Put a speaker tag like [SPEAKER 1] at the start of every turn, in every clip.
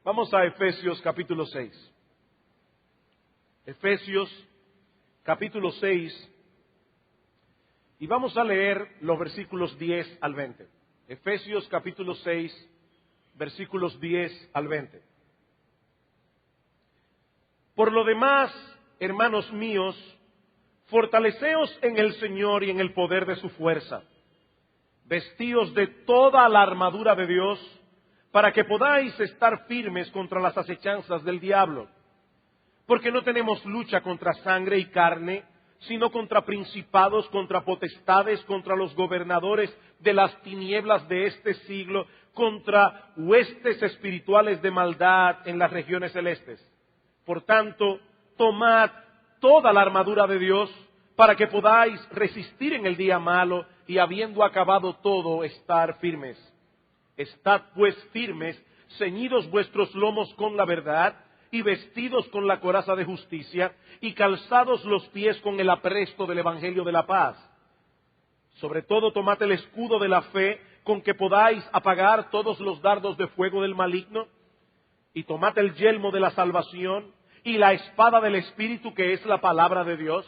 [SPEAKER 1] Vamos a Efesios capítulo 6. Efesios capítulo 6. Y vamos a leer los versículos 10 al 20. Efesios capítulo 6, versículos 10 al 20. Por lo demás, hermanos míos, fortaleceos en el Señor y en el poder de su fuerza. Vestíos de toda la armadura de Dios, para que podáis estar firmes contra las acechanzas del diablo. Porque no tenemos lucha contra sangre y carne, sino contra principados, contra potestades, contra los gobernadores de las tinieblas de este siglo, contra huestes espirituales de maldad en las regiones celestes. Por tanto, tomad toda la armadura de Dios, para que podáis resistir en el día malo, y habiendo acabado todo, estar firmes. Estad pues firmes, ceñidos vuestros lomos con la verdad, y vestidos con la coraza de justicia, y calzados los pies con el apresto del evangelio de la paz. Sobre todo tomad el escudo de la fe, con que podáis apagar todos los dardos de fuego del maligno, y tomad el yelmo de la salvación, y la espada del Espíritu, que es la palabra de Dios,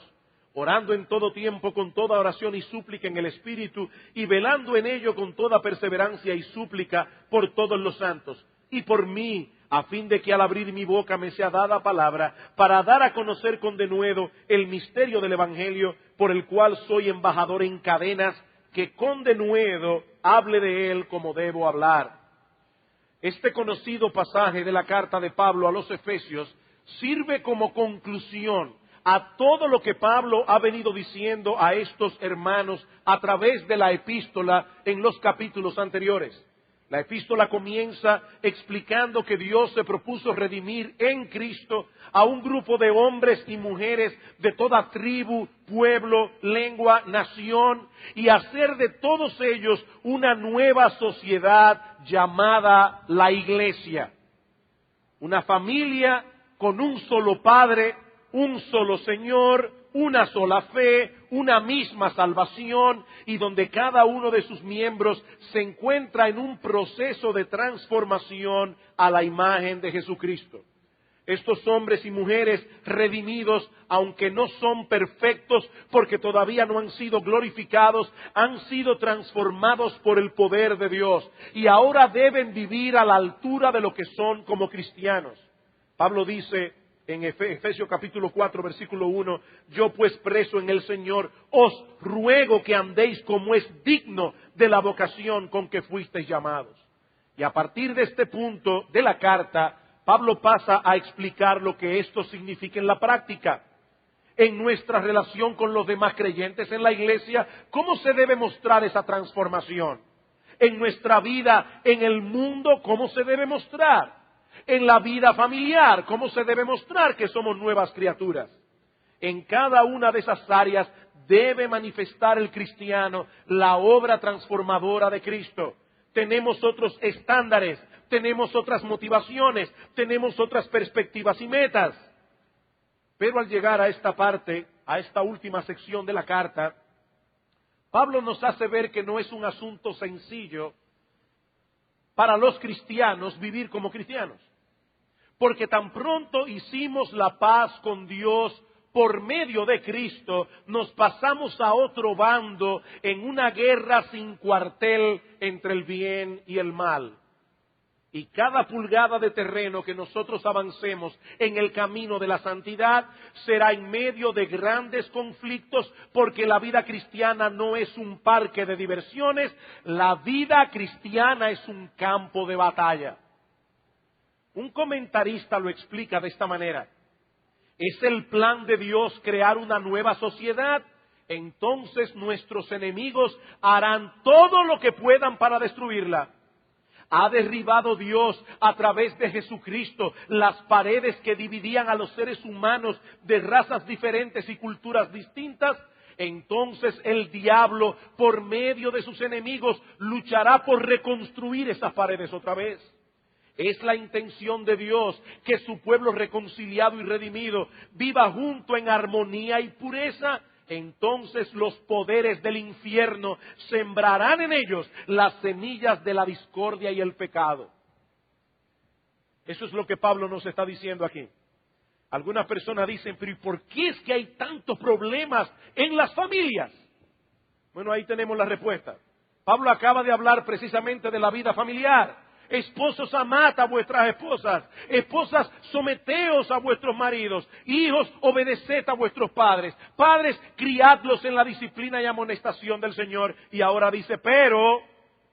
[SPEAKER 1] orando en todo tiempo con toda oración y súplica en el Espíritu, y velando en ello con toda perseverancia y súplica por todos los santos, y por mí, a fin de que al abrir mi boca me sea dada palabra, para dar a conocer con denuedo el misterio del Evangelio, por el cual soy embajador en cadenas, que con denuedo hable de él como debo hablar. Este conocido pasaje de la carta de Pablo a los Efesios sirve como conclusión a todo lo que Pablo ha venido diciendo a estos hermanos a través de la epístola en los capítulos anteriores. La epístola comienza explicando que Dios se propuso redimir en Cristo a un grupo de hombres y mujeres de toda tribu, pueblo, lengua, nación, y hacer de todos ellos una nueva sociedad llamada la Iglesia. Una familia con un solo Padre, un solo Señor, una sola fe, una misma salvación, y donde cada uno de sus miembros se encuentra en un proceso de transformación a la imagen de Jesucristo. Estos hombres y mujeres redimidos, aunque no son perfectos porque todavía no han sido glorificados, han sido transformados por el poder de Dios y ahora deben vivir a la altura de lo que son como cristianos. Pablo dice en Efesios capítulo 4, versículo 1, yo pues preso en el Señor, os ruego que andéis como es digno de la vocación con que fuisteis llamados. Y a partir de este punto de la carta, Pablo pasa a explicar lo que esto significa en la práctica. En nuestra relación con los demás creyentes en la iglesia, ¿cómo se debe mostrar esa transformación? En nuestra vida, en el mundo, ¿cómo se debe mostrar? En la vida familiar, ¿cómo se debe mostrar que somos nuevas criaturas? En cada una de esas áreas debe manifestar el cristiano la obra transformadora de Cristo. Tenemos otros estándares, tenemos otras motivaciones, tenemos otras perspectivas y metas. Pero al llegar a esta parte, a esta última sección de la carta, Pablo nos hace ver que no es un asunto sencillo para los cristianos vivir como cristianos. Porque tan pronto hicimos la paz con Dios por medio de Cristo, nos pasamos a otro bando en una guerra sin cuartel entre el bien y el mal. Y cada pulgada de terreno que nosotros avancemos en el camino de la santidad será en medio de grandes conflictos, porque la vida cristiana no es un parque de diversiones, la vida cristiana es un campo de batalla. Un comentarista lo explica de esta manera: ¿es el plan de Dios crear una nueva sociedad? Entonces nuestros enemigos harán todo lo que puedan para destruirla. ¿Ha derribado Dios a través de Jesucristo las paredes que dividían a los seres humanos de razas diferentes y culturas distintas? Entonces el diablo, por medio de sus enemigos, luchará por reconstruir esas paredes otra vez. Es la intención de Dios que su pueblo reconciliado y redimido viva junto en armonía y pureza. Entonces los poderes del infierno sembrarán en ellos las semillas de la discordia y el pecado. Eso es lo que Pablo nos está diciendo aquí. Algunas personas dicen, pero ¿y por qué es que hay tantos problemas en las familias? Bueno, ahí tenemos la respuesta. Pablo acaba de hablar precisamente de la vida familiar. Esposos, amad a vuestras esposas. Esposas, someteos a vuestros maridos. Hijos, obedeced a vuestros padres. Padres, criadlos en la disciplina y amonestación del Señor. Y ahora dice, pero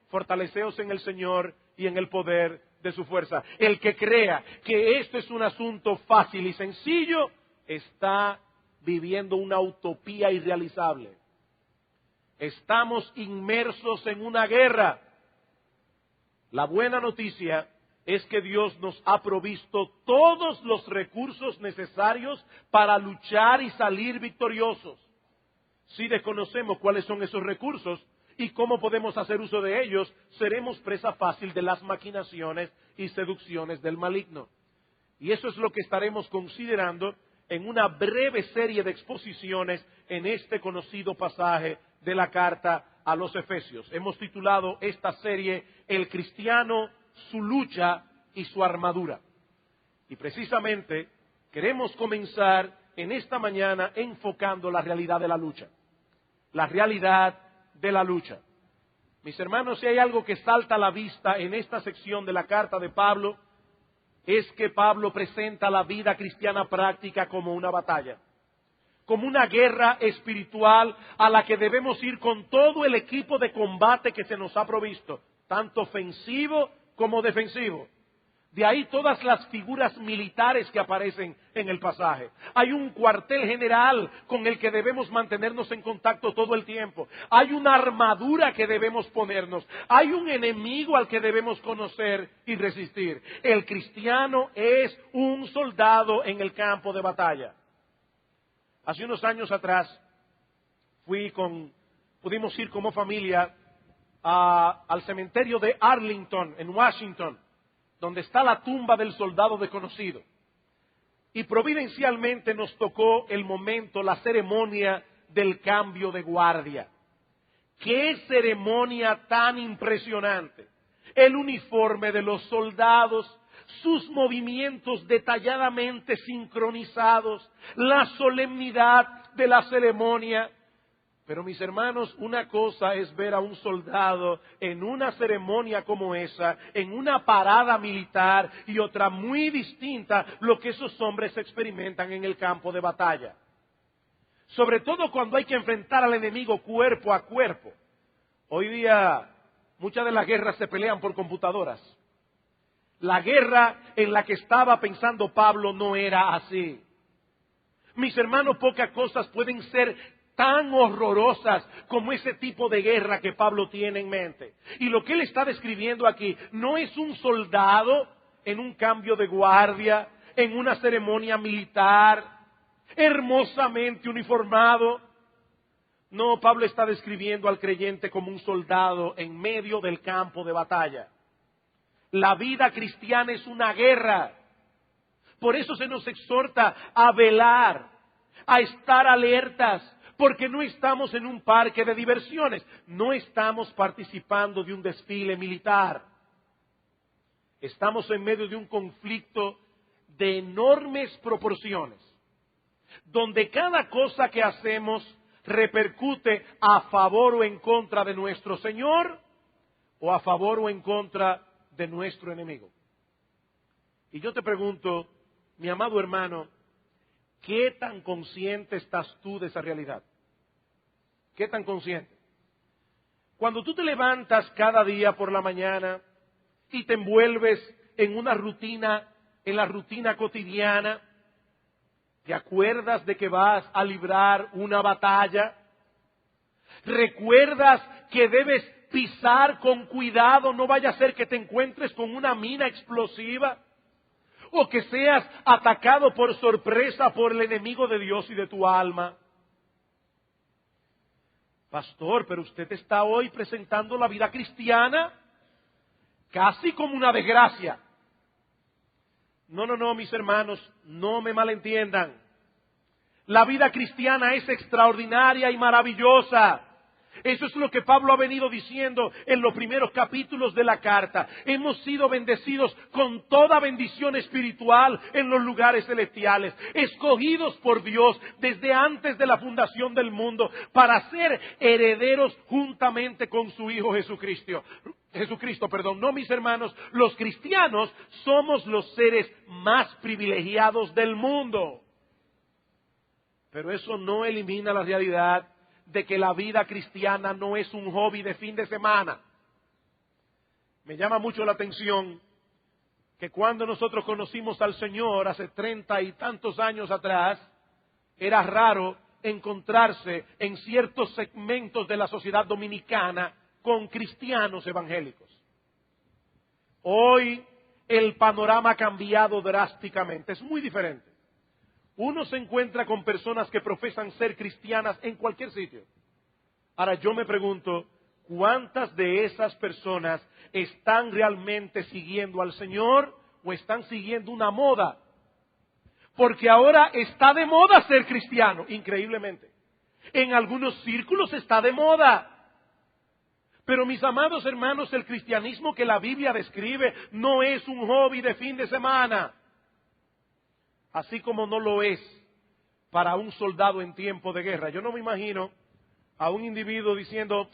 [SPEAKER 1] fortaleceos en el Señor y en el poder de su fuerza. El que crea que esto es un asunto fácil y sencillo, está viviendo una utopía irrealizable. Estamos inmersos en una guerra. La buena noticia es que Dios nos ha provisto todos los recursos necesarios para luchar y salir victoriosos. Si desconocemos cuáles son esos recursos y cómo podemos hacer uso de ellos, seremos presa fácil de las maquinaciones y seducciones del maligno. Y eso es lo que estaremos considerando en una breve serie de exposiciones en este conocido pasaje de la carta a los Efesios. Hemos titulado esta serie El cristiano, su lucha y su armadura. Y precisamente queremos comenzar en esta mañana enfocando la realidad de la lucha. La realidad de la lucha. Mis hermanos, si hay algo que salta a la vista en esta sección de la carta de Pablo, es que Pablo presenta la vida cristiana práctica como una batalla, como una guerra espiritual a la que debemos ir con todo el equipo de combate que se nos ha provisto, tanto ofensivo como defensivo. De ahí todas las figuras militares que aparecen en el pasaje. Hay un cuartel general con el que debemos mantenernos en contacto todo el tiempo. Hay una armadura que debemos ponernos. Hay un enemigo al que debemos conocer y resistir. El cristiano es un soldado en el campo de batalla. Hace unos años atrás pudimos ir como familia al cementerio de Arlington, en Washington, donde está la tumba del soldado desconocido. Y providencialmente nos tocó el momento, la ceremonia del cambio de guardia. ¡Qué ceremonia tan impresionante! El uniforme de los soldados, sus movimientos detalladamente sincronizados, la solemnidad de la ceremonia. Pero mis hermanos, una cosa es ver a un soldado en una ceremonia como esa, en una parada militar, y otra muy distinta lo que esos hombres experimentan en el campo de batalla. Sobre todo cuando hay que enfrentar al enemigo cuerpo a cuerpo. Hoy día muchas de las guerras se pelean por computadoras. La guerra en la que estaba pensando Pablo no era así. Mis hermanos, pocas cosas pueden ser tan horrorosas como ese tipo de guerra que Pablo tiene en mente. Y lo que él está describiendo aquí no es un soldado en un cambio de guardia, en una ceremonia militar, hermosamente uniformado. No, Pablo está describiendo al creyente como un soldado en medio del campo de batalla. La vida cristiana es una guerra. Por eso se nos exhorta a velar, a estar alertas, porque no estamos en un parque de diversiones, no estamos participando de un desfile militar. Estamos en medio de un conflicto de enormes proporciones, donde cada cosa que hacemos repercute a favor o en contra de nuestro Señor, o a favor o en contra de nuestro enemigo. Y yo te pregunto, mi amado hermano, ¿qué tan consciente estás tú de esa realidad? ¿Qué tan consciente? Cuando tú te levantas cada día por la mañana y te envuelves en una rutina, en la rutina cotidiana, ¿te acuerdas de que vas a librar una batalla? ¿Recuerdas que debes pisar con cuidado, no vaya a ser que te encuentres con una mina explosiva? ¿O que seas atacado por sorpresa por el enemigo de Dios y de tu alma? Pastor, pero usted está hoy presentando la vida cristiana casi como una desgracia. No, mis hermanos, no me malentiendan. La vida cristiana es extraordinaria y maravillosa. Eso es lo que Pablo ha venido diciendo en los primeros capítulos de la carta. Hemos sido bendecidos con toda bendición espiritual en los lugares celestiales, escogidos por Dios desde antes de la fundación del mundo para ser herederos juntamente con su Hijo Jesucristo. No, mis hermanos, los cristianos somos los seres más privilegiados del mundo. Pero eso no elimina la realidad de que la vida cristiana no es un hobby de fin de semana. Me llama mucho la atención que cuando nosotros conocimos al Señor hace 30 y tantos años atrás, era raro encontrarse en ciertos segmentos de la sociedad dominicana con cristianos evangélicos. Hoy el panorama ha cambiado drásticamente, es muy diferente. Uno se encuentra con personas que profesan ser cristianas en cualquier sitio. Ahora yo me pregunto, ¿cuántas de esas personas están realmente siguiendo al Señor o están siguiendo una moda? Porque ahora está de moda ser cristiano, increíblemente. En algunos círculos está de moda. Pero mis amados hermanos, el cristianismo que la Biblia describe no es un hobby de fin de semana. Así como no lo es para un soldado en tiempo de guerra. Yo no me imagino a un individuo diciendo,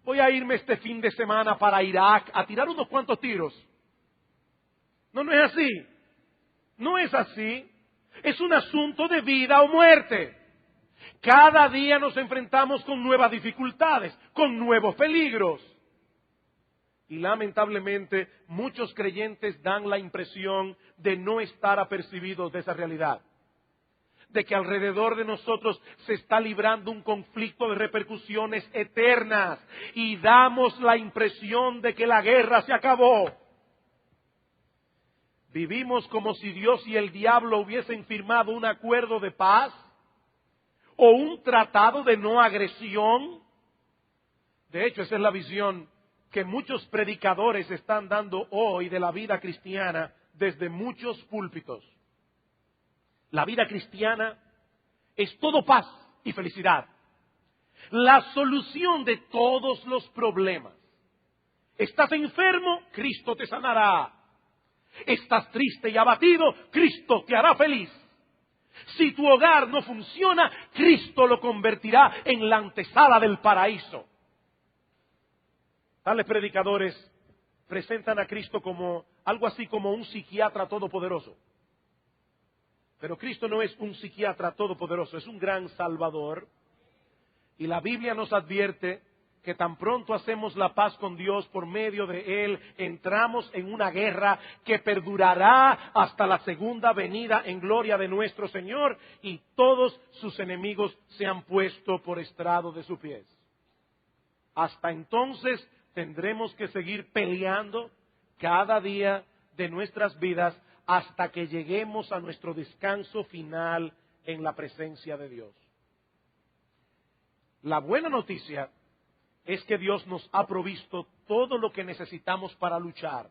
[SPEAKER 1] voy a irme este fin de semana para Irak a tirar unos cuantos tiros. No, no es así. No es así. Es un asunto de vida o muerte. Cada día nos enfrentamos con nuevas dificultades, con nuevos peligros. Y lamentablemente muchos creyentes dan la impresión de no estar apercibidos de esa realidad. De que alrededor de nosotros se está librando un conflicto de repercusiones eternas. Y damos la impresión de que la guerra se acabó. Vivimos como si Dios y el diablo hubiesen firmado un acuerdo de paz o un tratado de no agresión. De hecho, esa es la visión que muchos predicadores están dando hoy de la vida cristiana desde muchos púlpitos. La vida cristiana es todo paz y felicidad. La solución de todos los problemas. ¿Estás enfermo? Cristo te sanará. ¿Estás triste y abatido? Cristo te hará feliz. Si tu hogar no funciona, Cristo lo convertirá en la antesala del paraíso. Tales predicadores presentan a Cristo como algo así como un psiquiatra todopoderoso. Pero Cristo no es un psiquiatra todopoderoso, es un gran salvador. Y la Biblia nos advierte que tan pronto hacemos la paz con Dios por medio de Él, entramos en una guerra que perdurará hasta la segunda venida en gloria de nuestro Señor y todos sus enemigos se han puesto por estrado de sus pies. Hasta entonces tendremos que seguir peleando cada día de nuestras vidas hasta que lleguemos a nuestro descanso final en la presencia de Dios. La buena noticia es que Dios nos ha provisto todo lo que necesitamos para luchar.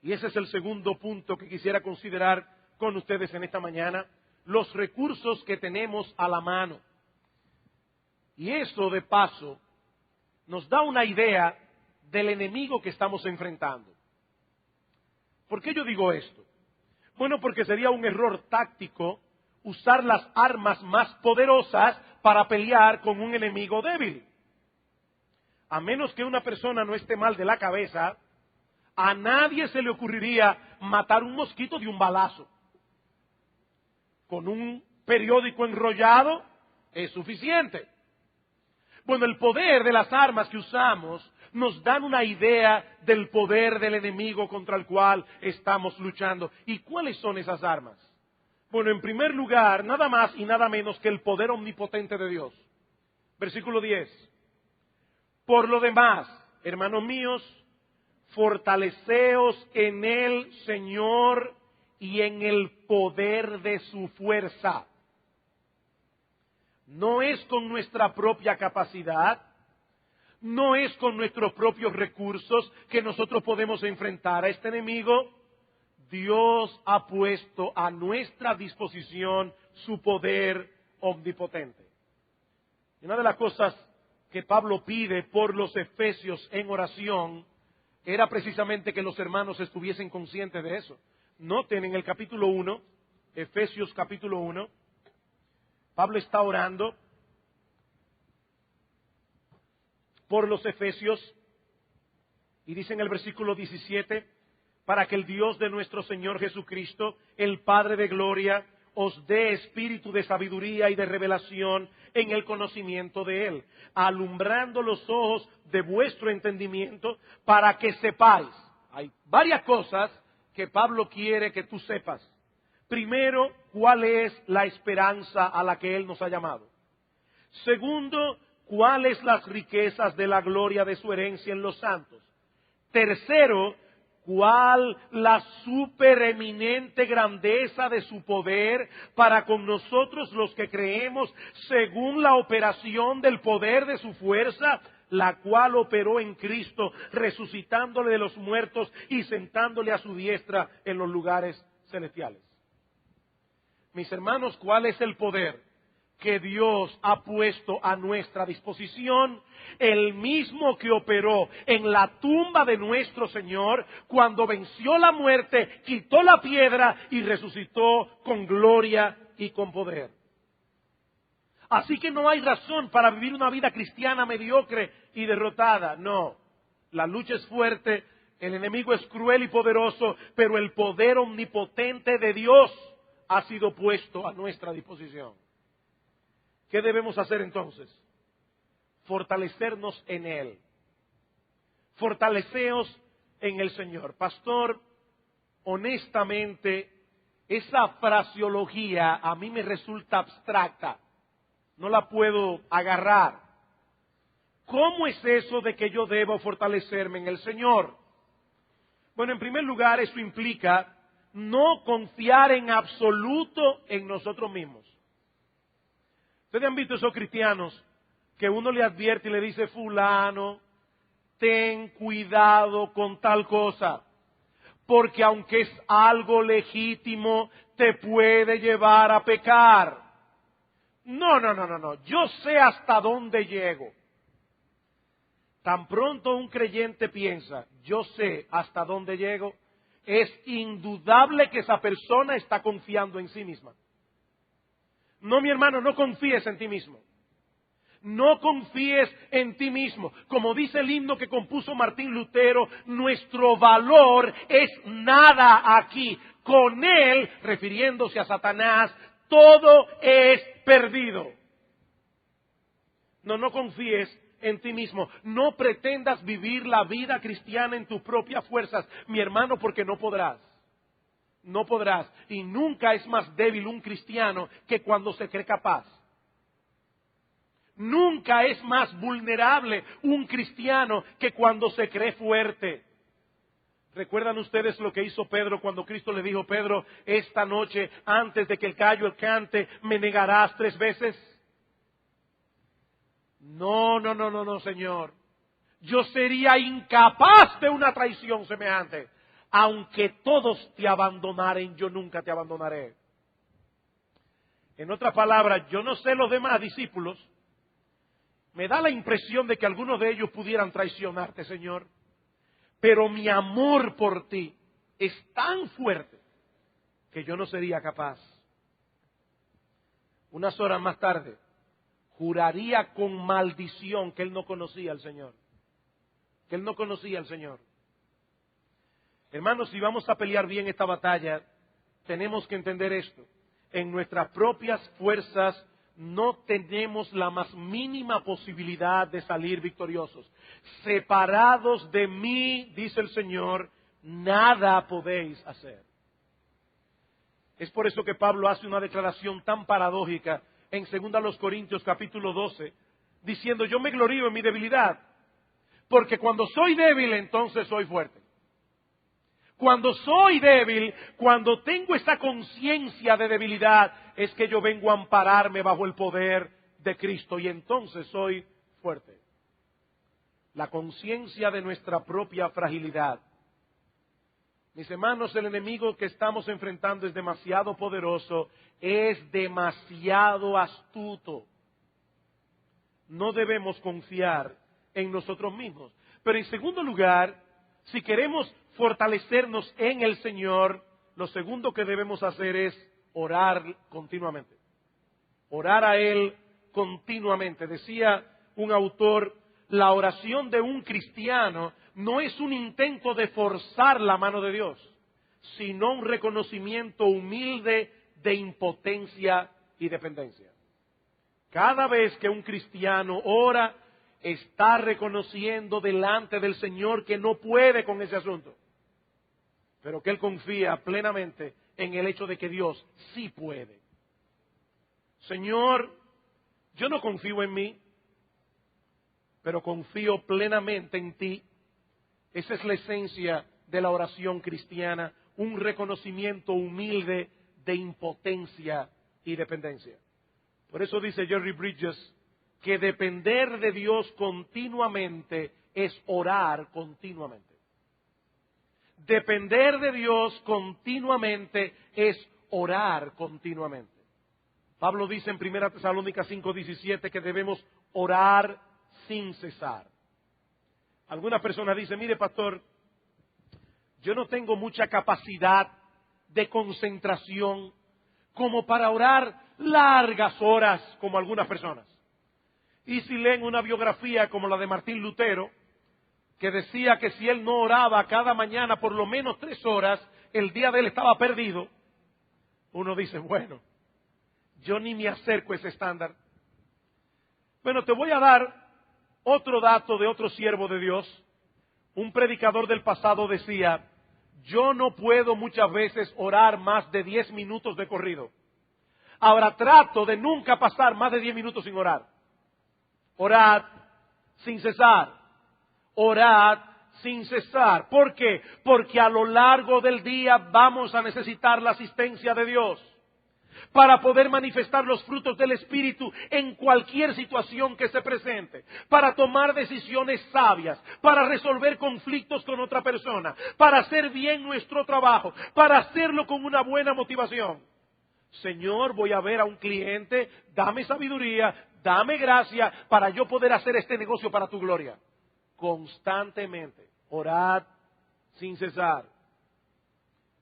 [SPEAKER 1] Y ese es el segundo punto que quisiera considerar con ustedes en esta mañana, los recursos que tenemos a la mano. Y eso, de paso, nos da una idea del enemigo que estamos enfrentando. ¿Por qué yo digo esto? Bueno, porque sería un error táctico usar las armas más poderosas para pelear con un enemigo débil. A menos que una persona no esté mal de la cabeza, a nadie se le ocurriría matar un mosquito de un balazo. Con un periódico enrollado es suficiente. Bueno, el poder de las armas que usamos nos dan una idea del poder del enemigo contra el cual estamos luchando. ¿Y cuáles son esas armas? Bueno, en primer lugar, nada más y nada menos que el poder omnipotente de Dios. Versículo 10. Por lo demás, hermanos míos, fortaleceos en el Señor y en el poder de su fuerza. No es con nuestra propia capacidad, no es con nuestros propios recursos que nosotros podemos enfrentar a este enemigo. Dios ha puesto a nuestra disposición su poder omnipotente. Y una de las cosas que Pablo pide por los efesios en oración era precisamente que los hermanos estuviesen conscientes de eso. Noten en el capítulo 1, Efesios capítulo 1, Pablo está orando por los efesios y dice en el versículo 17, para que el Dios de nuestro Señor Jesucristo, el Padre de gloria, os dé espíritu de sabiduría y de revelación en el conocimiento de Él, alumbrando los ojos de vuestro entendimiento para que sepáis. Hay varias cosas que Pablo quiere que tú sepas. Primero, cuál es la esperanza a la que Él nos ha llamado. Segundo, cuáles las riquezas de la gloria de su herencia en los santos. Tercero, cuál la supereminente grandeza de su poder para con nosotros los que creemos, según la operación del poder de su fuerza, la cual operó en Cristo, resucitándole de los muertos y sentándole a su diestra en los lugares celestiales. Mis hermanos, ¿cuál es el poder que Dios ha puesto a nuestra disposición? El mismo que operó en la tumba de nuestro Señor cuando venció la muerte, quitó la piedra y resucitó con gloria y con poder. Así que no hay razón para vivir una vida cristiana mediocre y derrotada. No, la lucha es fuerte, el enemigo es cruel y poderoso, pero el poder omnipotente de Dios ha sido puesto a nuestra disposición. ¿Qué debemos hacer entonces? Fortalecernos en Él. Fortaleceos en el Señor. Pastor, honestamente, esa fraseología a mí me resulta abstracta. No la puedo agarrar. ¿Cómo es eso de que yo debo fortalecerme en el Señor? Bueno, en primer lugar, eso implica no confiar en absoluto en nosotros mismos. ¿Ustedes han visto esos cristianos que uno le advierte y le dice, fulano, ten cuidado con tal cosa, porque aunque es algo legítimo, te puede llevar a pecar? No, yo sé hasta dónde llego. Tan pronto un creyente piensa, yo sé hasta dónde llego, es indudable que esa persona está confiando en sí misma. No, mi hermano, no confíes en ti mismo. No confíes en ti mismo. Como dice el himno que compuso Martín Lutero, nuestro valor es nada aquí. Con él, refiriéndose a Satanás, todo es perdido. No confíes en ti mismo. No pretendas vivir la vida cristiana en tus propias fuerzas, mi hermano, porque no podrás. No podrás. Y nunca es más débil un cristiano que cuando se cree capaz. Nunca es más vulnerable un cristiano que cuando se cree fuerte. ¿Recuerdan ustedes lo que hizo Pedro cuando Cristo le dijo, Pedro, esta noche, antes de que el gallo cante, me negarás 3 veces? No, Señor. Yo sería incapaz de una traición semejante. Aunque todos te abandonaren, yo nunca te abandonaré. En otras palabras, yo no sé los demás discípulos. Me da la impresión de que algunos de ellos pudieran traicionarte, Señor. Pero mi amor por ti es tan fuerte que yo no sería capaz. Unas horas más tarde, juraría con maldición que él no conocía al Señor. Que él no conocía al Señor. Hermanos, si vamos a pelear bien esta batalla, tenemos que entender esto. En nuestras propias fuerzas no tenemos la más mínima posibilidad de salir victoriosos. Separados de mí, dice el Señor, nada podéis hacer. Es por eso que Pablo hace una declaración tan paradójica en 2 Corintios capítulo 12, diciendo, yo me glorío en mi debilidad, porque cuando soy débil, entonces soy fuerte. Cuando soy débil, cuando tengo esa conciencia de debilidad, es que yo vengo a ampararme bajo el poder de Cristo y entonces soy fuerte. La conciencia de nuestra propia fragilidad. Mis hermanos, el enemigo que estamos enfrentando es demasiado poderoso, es demasiado astuto. no debemos confiar en nosotros mismos. Pero en segundo lugar, si queremos fortalecernos en el Señor, lo segundo que debemos hacer es orar continuamente. Orar a Él continuamente. Decía un autor, la oración de un cristiano no es un intento de forzar la mano de Dios, sino un reconocimiento humilde de impotencia y dependencia. Cada vez que un cristiano ora, está reconociendo delante del Señor que no puede con ese asunto, pero que él confía plenamente en el hecho de que Dios sí puede. Señor, yo no confío en mí, pero confío plenamente en ti. Esa es la esencia de la oración cristiana, un reconocimiento humilde de impotencia y dependencia. Por eso dice Jerry Bridges que depender de Dios continuamente es orar continuamente. Depender de Dios continuamente es orar continuamente. Pablo dice en 1 Tesalónicas 5:17 que debemos orar sin cesar. Algunas personas dicen, mire pastor, yo no tengo mucha capacidad de concentración como para orar largas horas como algunas personas. Y si leen una biografía como la de Martín Lutero, que decía que si él no oraba cada mañana por lo menos 3 horas, el día de él estaba perdido, uno dice, bueno, yo ni me acerco a ese estándar. Bueno, te voy a dar otro dato de otro siervo de Dios. Un predicador del pasado decía, yo no puedo muchas veces orar más de 10 minutos de corrido. Ahora trato de nunca pasar más de 10 minutos sin orar. Orad sin cesar. Orad sin cesar. ¿Por qué? Porque a lo largo del día vamos a necesitar la asistencia de Dios para poder manifestar los frutos del Espíritu en cualquier situación que se presente, para tomar decisiones sabias, para resolver conflictos con otra persona, para hacer bien nuestro trabajo, para hacerlo con una buena motivación. Señor, voy a ver a un cliente, dame sabiduría, dame gracia para yo poder hacer este negocio para tu gloria. Constantemente, orad sin cesar.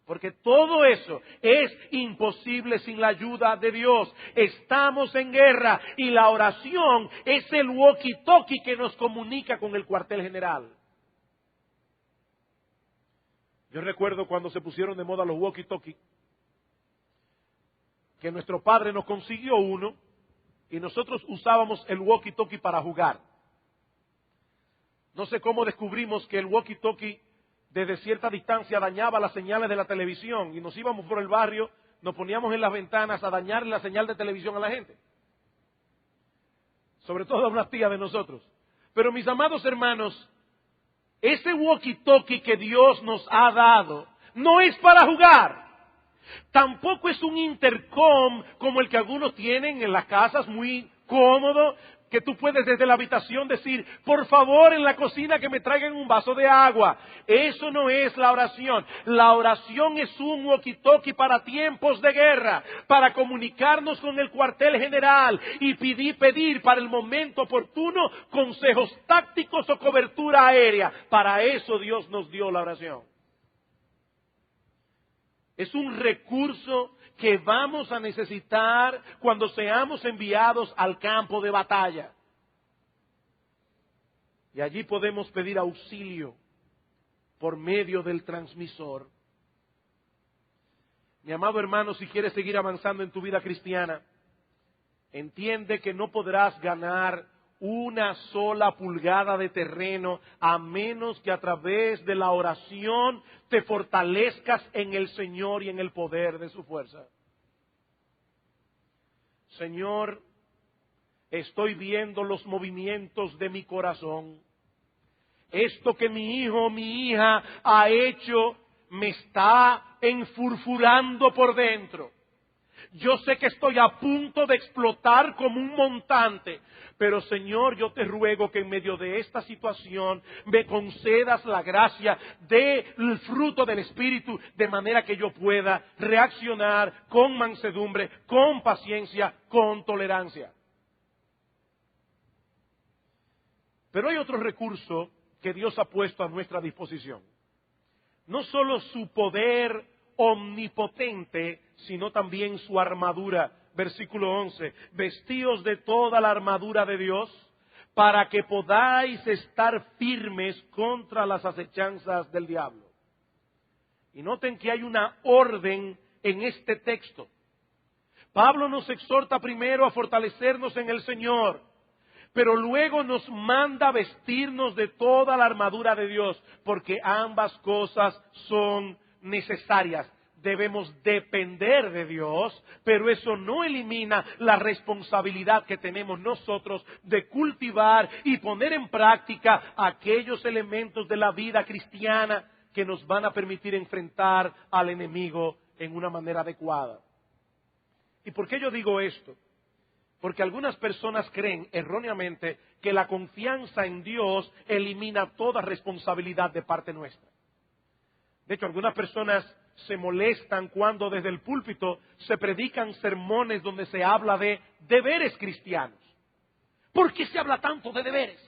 [SPEAKER 1] Porque todo eso es imposible sin la ayuda de Dios. Estamos en guerra y la oración es el walkie-talkie que nos comunica con el cuartel general. Yo recuerdo cuando se pusieron de moda los walkie-talkie, que nuestro padre nos consiguió uno y nosotros usábamos el walkie-talkie para jugar. No sé cómo descubrimos que el walkie-talkie desde cierta distancia dañaba las señales de la televisión y nos íbamos por el barrio, nos poníamos en las ventanas a dañar la señal de televisión a la gente. Sobre todo a una tía de nosotros. Pero mis amados hermanos, ese walkie-talkie que Dios nos ha dado no es para jugar. Tampoco es un intercom como el que algunos tienen en las casas, muy cómodo, que tú puedes desde la habitación decir, por favor en la cocina que me traigan un vaso de agua. Eso no es la oración. La oración es un walkie-talkie para tiempos de guerra, para comunicarnos con el cuartel general y pedir para el momento oportuno consejos tácticos o cobertura aérea. Para eso Dios nos dio la oración. Es un recurso que vamos a necesitar cuando seamos enviados al campo de batalla. Y allí podemos pedir auxilio por medio del transmisor. Mi amado hermano, si quieres seguir avanzando en tu vida cristiana, entiende que no podrás ganar una sola pulgada de terreno a menos que a través de la oración te fortalezcas en el Señor y en el poder de su fuerza. Señor, estoy viendo los movimientos de mi corazón. Esto que mi hijo o mi hija ha hecho me está enfurfurando por dentro. Yo sé que estoy a punto de explotar como un montante, pero Señor, yo te ruego que en medio de esta situación me concedas la gracia del fruto del Espíritu, de manera que yo pueda reaccionar con mansedumbre, con paciencia, con tolerancia. Pero hay otro recurso que Dios ha puesto a nuestra disposición. No solo su poder omnipotente, sino también su armadura. Versículo 11, vestíos de toda la armadura de Dios, para que podáis estar firmes contra las acechanzas del diablo. Y noten que hay una orden en este texto. Pablo nos exhorta primero a fortalecernos en el Señor, pero luego nos manda vestirnos de toda la armadura de Dios, porque ambas cosas son necesarias. Debemos depender de Dios, pero eso no elimina la responsabilidad que tenemos nosotros de cultivar y poner en práctica aquellos elementos de la vida cristiana que nos van a permitir enfrentar al enemigo en una manera adecuada. ¿Y por qué yo digo esto? Porque algunas personas creen erróneamente que la confianza en Dios elimina toda responsabilidad de parte nuestra. De hecho, algunas personas se molestan cuando desde el púlpito se predican sermones donde se habla de deberes cristianos. ¿Por qué se habla tanto de deberes?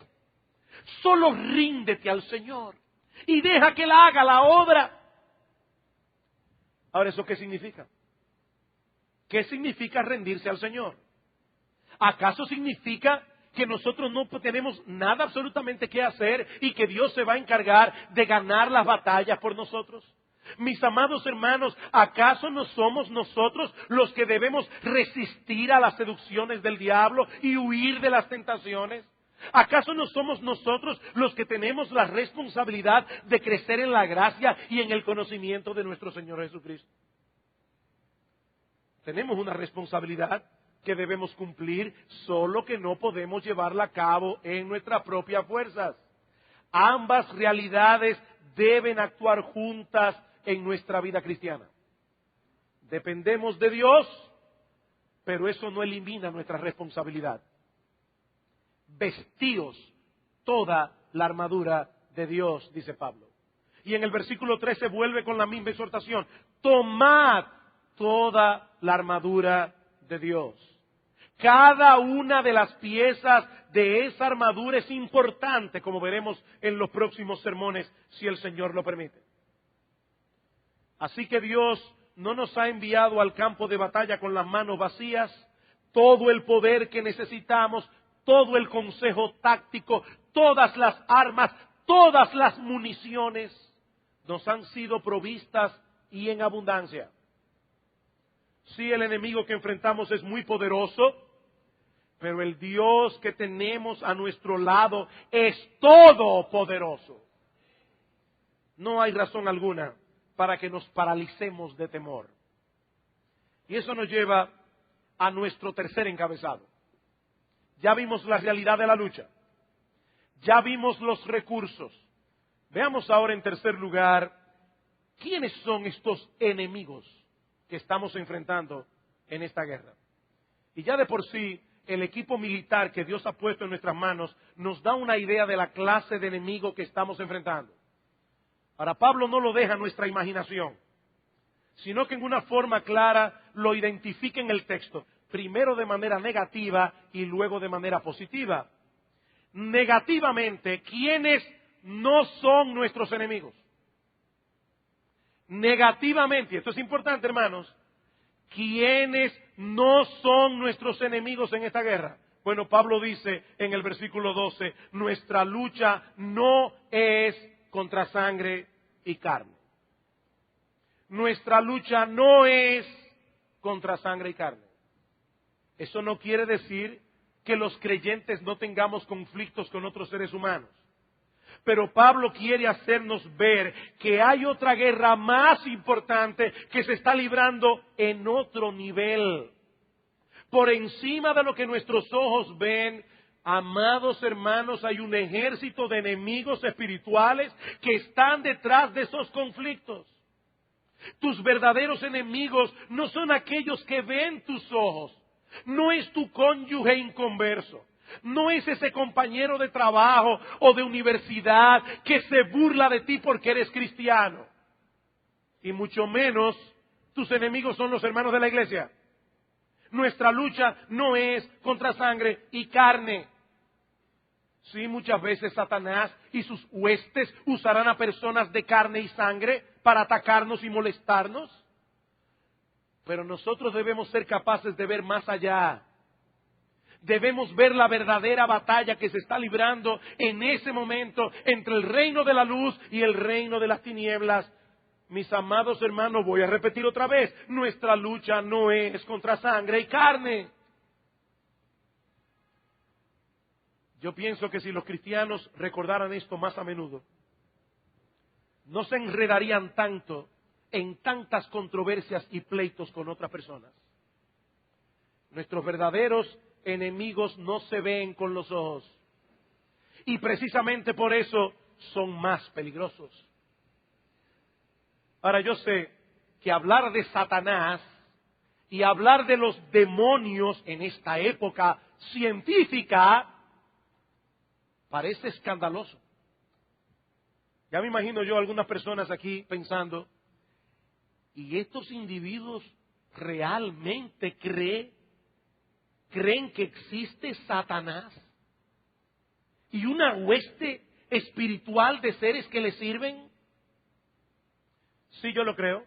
[SPEAKER 1] Solo ríndete al Señor y deja que Él haga la obra. Ahora, ¿eso qué significa? ¿Qué significa rendirse al Señor? ¿Acaso significa que nosotros no tenemos nada absolutamente que hacer y que Dios se va a encargar de ganar las batallas por nosotros? Mis amados hermanos, ¿acaso no somos nosotros los que debemos resistir a las seducciones del diablo y huir de las tentaciones? ¿Acaso no somos nosotros los que tenemos la responsabilidad de crecer en la gracia y en el conocimiento de nuestro Señor Jesucristo? Tenemos una responsabilidad que debemos cumplir, solo que no podemos llevarla a cabo en nuestras propias fuerzas. Ambas realidades deben actuar juntas en nuestra vida cristiana. Dependemos de Dios, pero eso no elimina nuestra responsabilidad. Vestíos toda la armadura de Dios, dice Pablo. Y en el versículo 13 vuelve con la misma exhortación. Tomad toda la armadura de Dios. Cada una de las piezas de esa armadura es importante, como veremos en los próximos sermones, si el Señor lo permite. Así que Dios no nos ha enviado al campo de batalla con las manos vacías. Todo el poder que necesitamos, todo el consejo táctico, todas las armas, todas las municiones nos han sido provistas y en abundancia. Sí, el enemigo que enfrentamos es muy poderoso, pero el Dios que tenemos a nuestro lado es todopoderoso. No hay razón alguna para que nos paralicemos de temor. Y eso nos lleva a nuestro tercer encabezado. Ya vimos la realidad de la lucha. Ya vimos los recursos. Veamos ahora en tercer lugar, ¿quiénes son estos enemigos que estamos enfrentando en esta guerra? Y ya de por sí, el equipo militar que Dios ha puesto en nuestras manos nos da una idea de la clase de enemigo que estamos enfrentando. Ahora, Pablo no lo deja a nuestra imaginación, sino que en una forma clara lo identifica en el texto, primero de manera negativa y luego de manera positiva. Negativamente, ¿quiénes no son nuestros enemigos? Negativamente, y esto es importante, hermanos, ¿quiénes no son nuestros enemigos en esta guerra? Bueno, Pablo dice en el versículo 12, nuestra lucha no es contra sangre y carne. Nuestra lucha no es contra sangre y carne. Eso no quiere decir que los creyentes no tengamos conflictos con otros seres humanos. Pero Pablo quiere hacernos ver que hay otra guerra más importante que se está librando en otro nivel. Por encima de lo que nuestros ojos ven, amados hermanos, hay un ejército de enemigos espirituales que están detrás de esos conflictos. Tus verdaderos enemigos no son aquellos que ven tus ojos. No es tu cónyuge inconverso. No es ese compañero de trabajo o de universidad que se burla de ti porque eres cristiano. Y mucho menos tus enemigos son los hermanos de la iglesia. Nuestra lucha no es contra sangre y carne, Sí, muchas veces Satanás y sus huestes usarán a personas de carne y sangre para atacarnos y molestarnos. Pero nosotros debemos ser capaces de ver más allá. Debemos ver la verdadera batalla que se está librando en ese momento entre el reino de la luz y el reino de las tinieblas. Mis amados hermanos, voy a repetir otra vez, nuestra lucha no es contra sangre y carne. Yo pienso que si los cristianos recordaran esto más a menudo, no se enredarían tanto en tantas controversias y pleitos con otras personas. Nuestros verdaderos enemigos no se ven con los ojos. Y precisamente por eso son más peligrosos. Ahora yo sé que hablar de Satanás y hablar de los demonios en esta época científica parece escandaloso. Ya me imagino yo algunas personas aquí pensando, ¿y estos individuos realmente creen que existe Satanás? ¿Y una hueste espiritual de seres que le sirven? Sí, yo lo creo.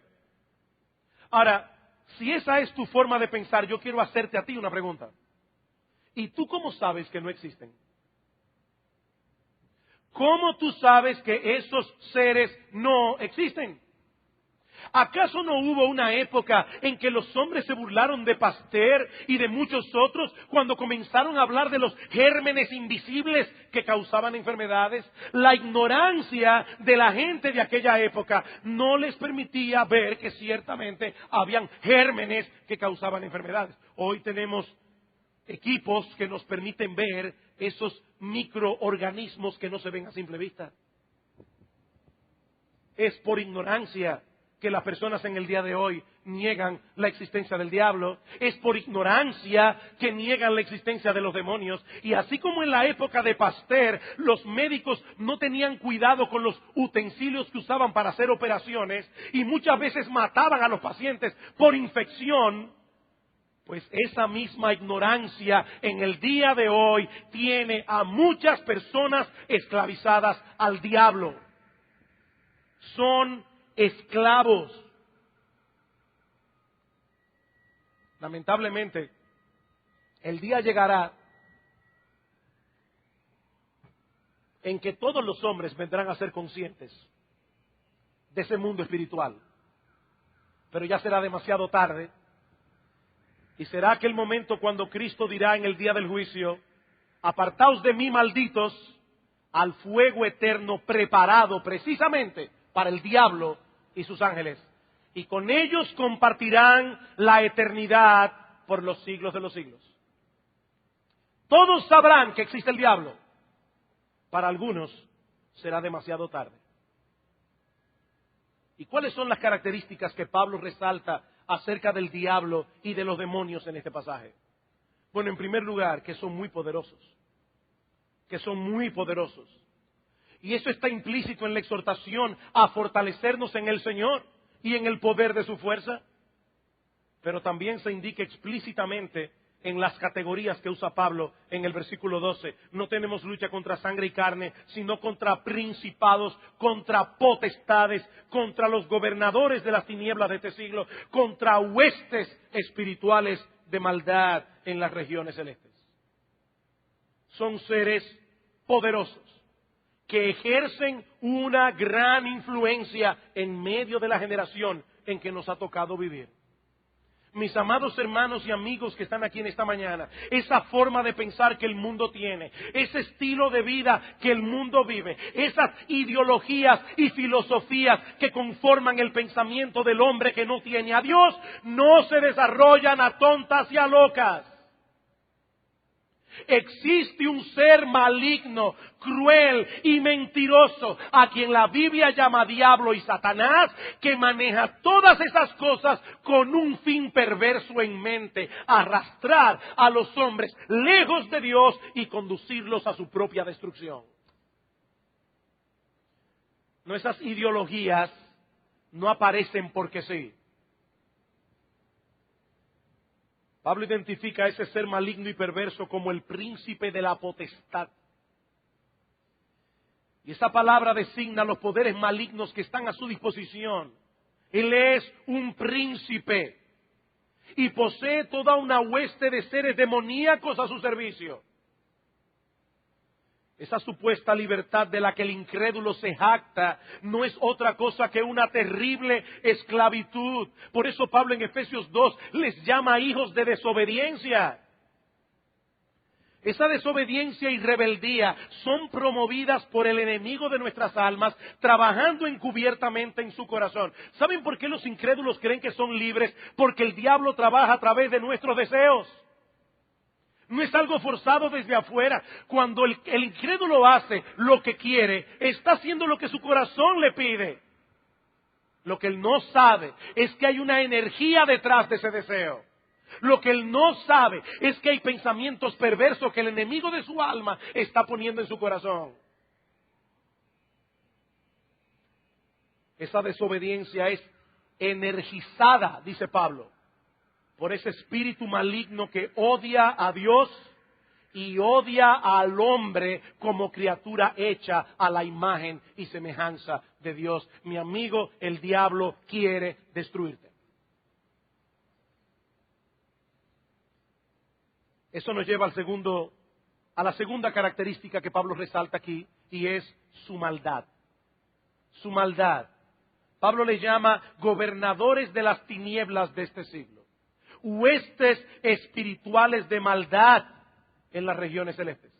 [SPEAKER 1] Ahora, si esa es tu forma de pensar, yo quiero hacerte a ti una pregunta. ¿Y tú cómo sabes que no existen? ¿Cómo tú sabes que esos seres no existen? ¿Acaso no hubo una época en que los hombres se burlaron de Pasteur y de muchos otros cuando comenzaron a hablar de los gérmenes invisibles que causaban enfermedades? La ignorancia de la gente de aquella época no les permitía ver que ciertamente habían gérmenes que causaban enfermedades. Hoy tenemos equipos que nos permiten ver esos microorganismos que no se ven a simple vista. Es por ignorancia que las personas en el día de hoy niegan la existencia del diablo. Es por ignorancia que niegan la existencia de los demonios. Y así como en la época de Pasteur, los médicos no tenían cuidado con los utensilios que usaban para hacer operaciones y muchas veces mataban a los pacientes por infección, pues esa misma ignorancia en el día de hoy tiene a muchas personas esclavizadas al diablo. Son esclavos. Lamentablemente, el día llegará en que todos los hombres vendrán a ser conscientes de ese mundo espiritual. Pero ya será demasiado tarde. Y será aquel momento cuando Cristo dirá en el día del juicio: apartaos de mí, malditos, al fuego eterno preparado precisamente para el diablo y sus ángeles. Y con ellos compartirán la eternidad por los siglos de los siglos. Todos sabrán que existe el diablo. Para algunos será demasiado tarde. ¿Y cuáles son las características que Pablo resalta acerca del diablo y de los demonios en este pasaje? Bueno, en primer lugar, que son muy poderosos. Que son muy poderosos. Y eso está implícito en la exhortación a fortalecernos en el Señor y en el poder de su fuerza. Pero también se indica explícitamente en las categorías que usa Pablo en el versículo 12. No tenemos lucha contra sangre y carne, sino contra principados, contra potestades, contra los gobernadores de las tinieblas de este siglo, contra huestes espirituales de maldad en las regiones celestes. Son seres poderosos que ejercen una gran influencia en medio de la generación en que nos ha tocado vivir. Mis amados hermanos y amigos que están aquí en esta mañana, esa forma de pensar que el mundo tiene, ese estilo de vida que el mundo vive, esas ideologías y filosofías que conforman el pensamiento del hombre que no tiene a Dios, no se desarrollan a tontas y a locas. Existe un ser maligno, cruel y mentiroso, a quien la Biblia llama diablo y Satanás, que maneja todas esas cosas con un fin perverso en mente: arrastrar a los hombres lejos de Dios y conducirlos a su propia destrucción. No, esas ideologías no aparecen porque sí. Pablo identifica a ese ser maligno y perverso como el príncipe de la potestad. Y esa palabra designa los poderes malignos que están a su disposición. Él es un príncipe y posee toda una hueste de seres demoníacos a su servicio. Esa supuesta libertad de la que el incrédulo se jacta no es otra cosa que una terrible esclavitud. Por eso Pablo en Efesios 2 les llama hijos de desobediencia. Esa desobediencia y rebeldía son promovidas por el enemigo de nuestras almas, trabajando encubiertamente en su corazón. ¿Saben por qué los incrédulos creen que son libres? Porque el diablo trabaja a través de nuestros deseos. No es algo forzado desde afuera. Cuando el incrédulo hace lo que quiere, está haciendo lo que su corazón le pide. Lo que él no sabe es que hay una energía detrás de ese deseo. Lo que él no sabe es que hay pensamientos perversos que el enemigo de su alma está poniendo en su corazón. Esa desobediencia es energizada, dice Pablo, por ese espíritu maligno que odia a Dios y odia al hombre como criatura hecha a la imagen y semejanza de Dios. Mi amigo, el diablo quiere destruirte. Eso nos lleva a la segunda característica que Pablo resalta aquí, y es su maldad. Su maldad. Pablo le llama gobernadores de las tinieblas de este siglo. Huestes espirituales de maldad en las regiones celestes.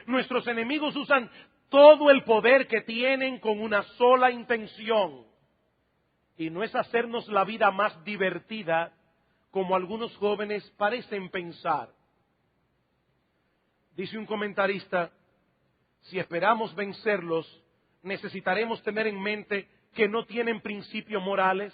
[SPEAKER 1] Nuestros enemigos usan todo el poder que tienen con una sola intención. Y no es hacernos la vida más divertida como algunos jóvenes parecen pensar. Dice un comentarista, si esperamos vencerlos, necesitaremos tener en mente que no tienen principios morales,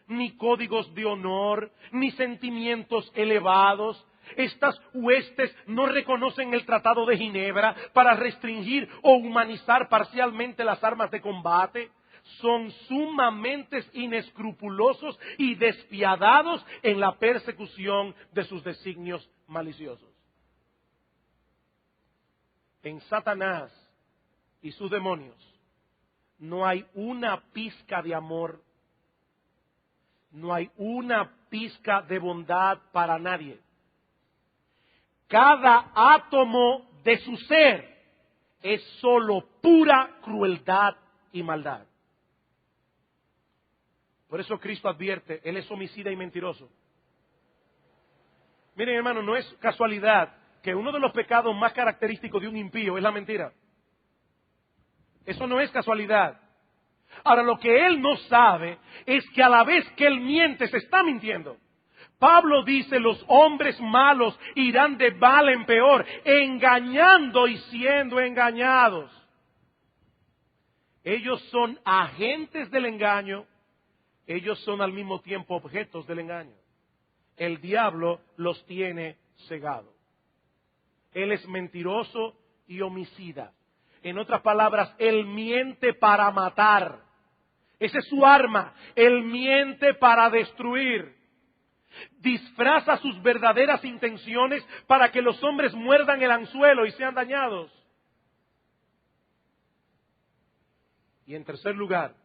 [SPEAKER 1] ni códigos de honor, ni sentimientos elevados. Estas huestes no reconocen el Tratado de Ginebra para restringir o humanizar parcialmente las armas de combate. Son sumamente inescrupulosos y despiadados en la persecución de sus designios maliciosos. En Satanás y sus demonios no hay una pizca de amor, no hay una pizca de bondad para nadie. Cada átomo de su ser es solo pura crueldad y maldad. Por eso Cristo advierte, Él es homicida y mentiroso. Miren, hermano, no es casualidad que uno de los pecados más característicos de un impío es la mentira. Eso no es casualidad. Ahora, lo que él no sabe es que a la vez que él miente, se está mintiendo. Pablo dice, los hombres malos irán de mal en peor, engañando y siendo engañados. Ellos son agentes del engaño, ellos son al mismo tiempo objetos del engaño. El diablo los tiene cegados. Él es mentiroso y homicida. En otras palabras, él miente para matar. Esa es su arma. Él miente para destruir. Disfraza sus verdaderas intenciones para que los hombres muerdan el anzuelo y sean dañados. Y en tercer lugar,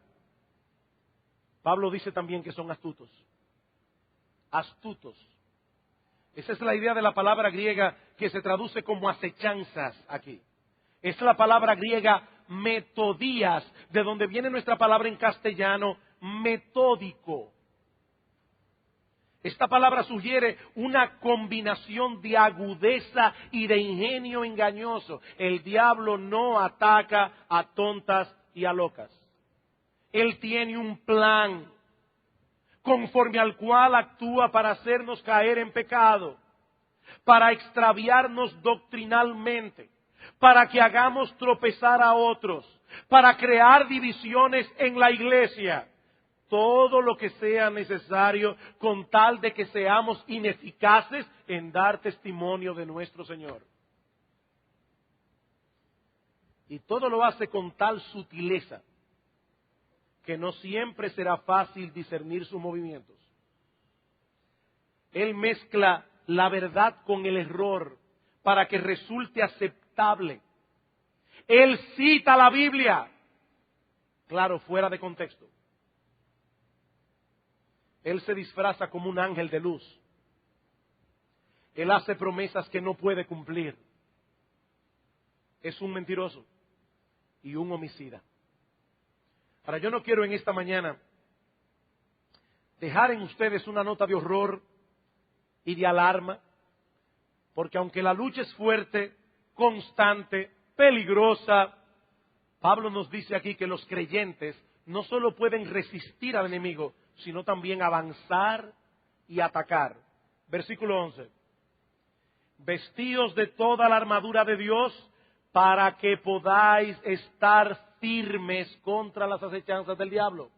[SPEAKER 1] Pablo dice también que son astutos. Astutos. Esa es la idea de la palabra griega que se traduce como acechanzas aquí. Es la palabra griega metodías, de donde viene nuestra palabra en castellano metódico. Esta palabra sugiere una combinación de agudeza y de ingenio engañoso. El diablo no ataca a tontas y a locas. Él tiene un plan conforme al cual actúa para hacernos caer en pecado, para extraviarnos doctrinalmente, para que hagamos tropezar a otros, para crear divisiones en la iglesia. Todo lo que sea necesario con tal de que seamos ineficaces en dar testimonio de nuestro Señor. Y todo lo hace con tal sutileza que no siempre será fácil discernir sus movimientos. Él mezcla la verdad con el error para que resulte aceptable. Él cita la Biblia. Claro, fuera de contexto. Él se disfraza como un ángel de luz. Él hace promesas que no puede cumplir. Es un mentiroso y un homicida. Ahora, yo no quiero en esta mañana dejar en ustedes una nota de horror y de alarma, porque aunque la lucha es fuerte, constante, peligrosa, Pablo nos dice aquí que los creyentes no solo pueden resistir al enemigo, sino también avanzar y atacar. Versículo 11. Vestíos de toda la armadura de Dios para que podáis estar firmes contra las acechanzas del diablo.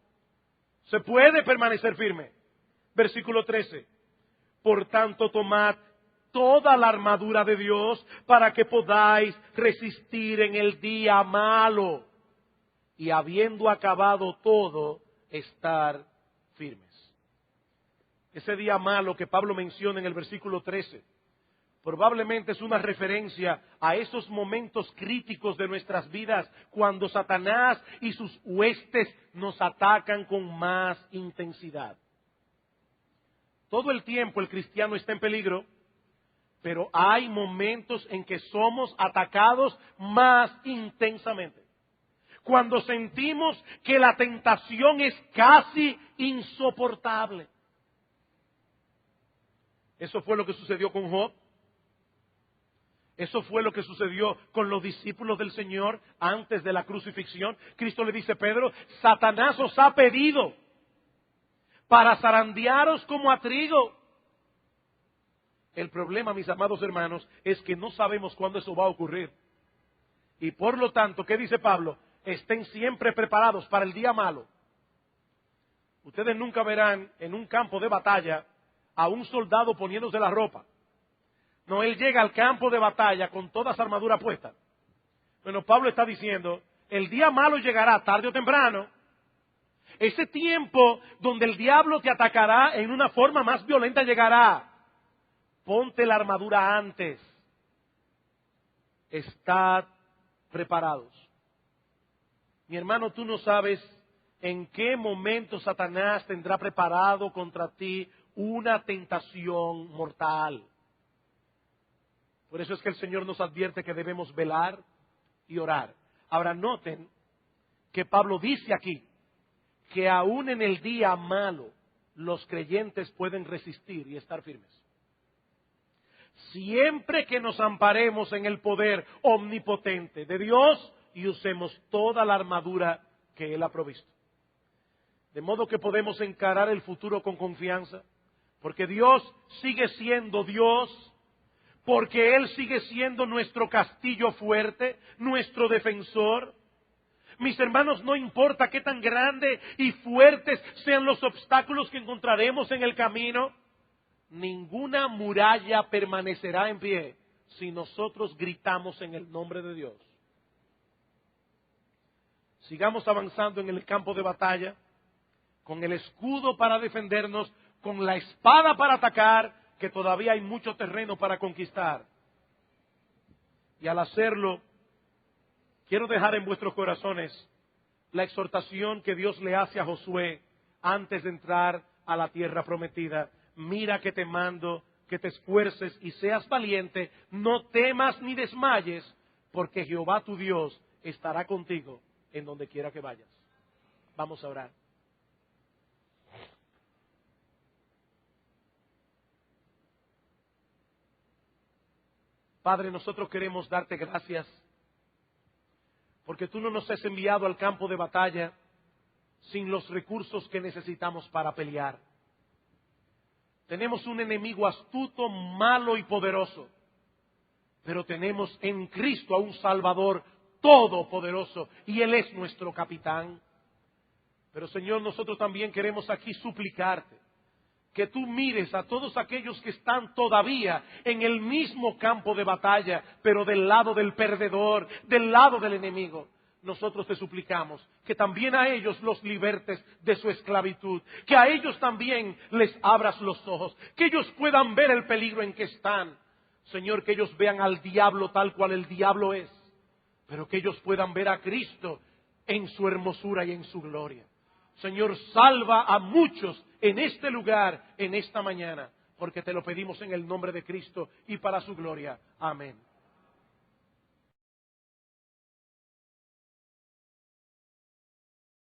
[SPEAKER 1] Se puede permanecer firme. Versículo 13. Por tanto, tomad toda la armadura de Dios para que podáis resistir en el día malo y habiendo acabado todo, estar firmes. Ese día malo que Pablo menciona en el versículo 13 probablemente es una referencia a esos momentos críticos de nuestras vidas cuando Satanás y sus huestes nos atacan con más intensidad. Todo el tiempo el cristiano está en peligro, pero hay momentos en que somos atacados más intensamente. Cuando sentimos que la tentación es casi insoportable. Eso fue lo que sucedió con Job. Eso fue lo que sucedió con los discípulos del Señor antes de la crucifixión. Cristo le dice a Pedro, Satanás os ha pedido para zarandearos como a trigo. El problema, mis amados hermanos, es que no sabemos cuándo eso va a ocurrir. Y por lo tanto, ¿qué dice Pablo? Estén siempre preparados para el día malo. Ustedes nunca verán en un campo de batalla a un soldado poniéndose la ropa. No, él llega al campo de batalla con toda esa armadura puesta. Bueno, Pablo está diciendo, el día malo llegará tarde o temprano. Ese tiempo donde el diablo te atacará en una forma más violenta llegará. Ponte la armadura antes. Estad preparados. Mi hermano, tú no sabes en qué momento Satanás tendrá preparado contra ti una tentación mortal. Por eso es que el Señor nos advierte que debemos velar y orar. Ahora noten que Pablo dice aquí que aún en el día malo los creyentes pueden resistir y estar firmes. Siempre que nos amparemos en el poder omnipotente de Dios y usemos toda la armadura que Él ha provisto. De modo que podemos encarar el futuro con confianza, porque Dios sigue siendo Dios, porque Él sigue siendo nuestro castillo fuerte, nuestro defensor. Mis hermanos, no importa qué tan grandes y fuertes sean los obstáculos que encontraremos en el camino, ninguna muralla permanecerá en pie si nosotros gritamos en el nombre de Dios. Sigamos avanzando en el campo de batalla, con el escudo para defendernos, con la espada para atacar, que todavía hay mucho terreno para conquistar. Y al hacerlo, quiero dejar en vuestros corazones la exhortación que Dios le hace a Josué antes de entrar a la tierra prometida. Mira que te mando, que te esfuerces y seas valiente, no temas ni desmayes, porque Jehová tu Dios estará contigo en donde quiera que vayas. Vamos a orar. Padre, nosotros queremos darte gracias porque tú no nos has enviado al campo de batalla sin los recursos que necesitamos para pelear. Tenemos un enemigo astuto, malo y poderoso, pero tenemos en Cristo a un Salvador todopoderoso y Él es nuestro capitán. Pero Señor, nosotros también queremos aquí suplicarte que tú mires a todos aquellos que están todavía en el mismo campo de batalla, pero del lado del perdedor, del lado del enemigo. Nosotros te suplicamos que también a ellos los libertes de su esclavitud, que a ellos también les abras los ojos, que ellos puedan ver el peligro en que están. Señor, que ellos vean al diablo tal cual el diablo es. pero que ellos puedan ver a Cristo en su hermosura y en su gloria. Señor, salva a muchos en este lugar, en esta mañana, porque te lo pedimos en el nombre de Cristo y para su gloria. Amén.